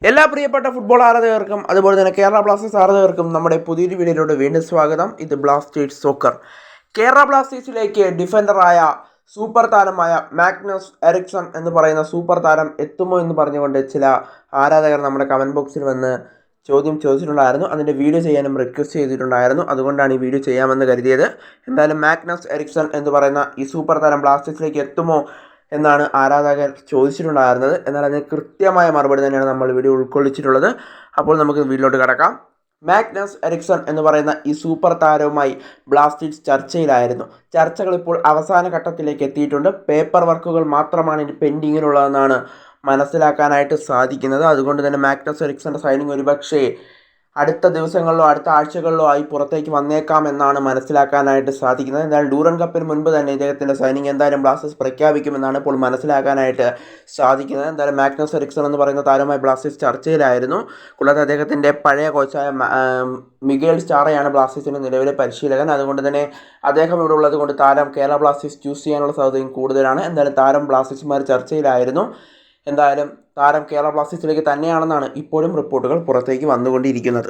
എല്ലാ പ്രിയപ്പെട്ട ഫുട്ബോൾ ആരാധകർക്കും അതുപോലെ തന്നെ കേരള ബ്ലാസ്റ്റേഴ്സ് ആരാധകർക്കും നമ്മുടെ പുതിയൊരു വീഡിയോയിലൂടെ വീണ്ടും സ്വാഗതം. ഇത് ബ്ലാസ്റ്റേഴ്സ് സോക്കർ. കേരള ബ്ലാസ്റ്റേഴ്സിലേക്ക് ഡിഫൻഡറായ സൂപ്പർ താരമായ മാഗ്നസ് എറിക്സൺ എന്ന് പറയുന്ന സൂപ്പർ താരം എത്തുമോ എന്ന് പറഞ്ഞുകൊണ്ട് ചില ആരാധകർ നമ്മുടെ കമൻറ്റ് ബോക്സിൽ വന്ന് ചോദ്യം ചോദിച്ചിട്ടുണ്ടായിരുന്നു. അതിൻ്റെ വീഡിയോ ചെയ്യാനും റിക്വസ്റ്റ് ചെയ്തിട്ടുണ്ടായിരുന്നു. അതുകൊണ്ടാണ് ഈ വീഡിയോ ചെയ്യാമെന്ന് കരുതിയത്. എന്തായാലും മാഗ്നസ് എറിക്സൺ എന്ന് പറയുന്ന ഈ സൂപ്പർ താരം ബ്ലാസ്റ്റേഴ്സിലേക്ക് എത്തുമോ എന്നാണ് ആരാധകർ ചോദിച്ചിട്ടുണ്ടായിരുന്നത്. എന്നാൽ അതിന് കൃത്യമായ മറുപടി തന്നെയാണ് നമ്മൾ വീഡിയോ ഉൾക്കൊള്ളിച്ചിട്ടുള്ളത്. അപ്പോൾ നമുക്ക് വീഡിയോയിലോട്ട് കടക്കാം. മാഗ്നസ് എറിക്സൺ എന്ന് പറയുന്ന ഈ സൂപ്പർ താരവുമായി ബ്ലാസ്റ്റേഴ്സ് ചർച്ചയിലായിരുന്നു. ചർച്ചകൾ ഇപ്പോൾ അവസാന ഘട്ടത്തിലേക്ക് എത്തിയിട്ടുണ്ട്. പേപ്പർ വർക്കുകൾ മാത്രമാണ് ഇനി പെൻഡിങ്ങിലുള്ളതെന്നാണ് മനസ്സിലാക്കാനായിട്ട് സാധിക്കുന്നത്. അതുകൊണ്ട് തന്നെ മാഗ്നസ് എറിക്സൻ്റെ സൈനിങ് ഒരുപക്ഷേ അടുത്ത ദിവസങ്ങളിലോ അടുത്ത ആഴ്ചകളിലോ ആയി പുറത്തേക്ക് വന്നേക്കാം എന്നാണ് മനസ്സിലാക്കാനായിട്ട് സാധിക്കുന്നത്. എന്തായാലും ഡൂറൻ കപ്പിന് മുൻപ് തന്നെ ഇദ്ദേഹത്തിൻ്റെ സൈനിങ് എന്തായാലും ബ്ലാസ്റ്റേഴ്സ് പ്രഖ്യാപിക്കുമെന്നാണ് ഇപ്പോൾ മനസ്സിലാക്കാനായിട്ട് സാധിക്കുന്നത്. എന്തായാലും മാഗ്നസ് എറിക്സൺ എന്ന് പറയുന്ന താരവുമായി ബ്ലാസ്റ്റേഴ്സ് ചർച്ചയിലായിരുന്നു. കൂടാതെ അദ്ദേഹത്തിൻ്റെ പഴയ കോച്ചായ മിഗേൽ സ്റ്റാറയാണ് ബ്ലാസ്റ്റേഴ്സിൻ്റെ നിലവിലെ പരിശീലകൻ. അതുകൊണ്ട് തന്നെ അദ്ദേഹം ഇവിടെ ഉള്ളത് കൊണ്ട് താരം കേരള ബ്ലാസ്റ്റേഴ്സ് ചൂസ് ചെയ്യാനുള്ള സാധ്യതയും കൂടുതലാണ്. എന്തായാലും താരം ബ്ലാസ്റ്റേഴ്സുമാർ ചർച്ചയിലായിരുന്നു. എന്തായാലും താരം കേരള ബ്ലാസ്റ്റേഴ്സിലേക്ക് തന്നെയാണെന്നാണ് ഇപ്പോഴും റിപ്പോർട്ടുകൾ പുറത്തേക്ക് വന്നുകൊണ്ടിരിക്കുന്നത്.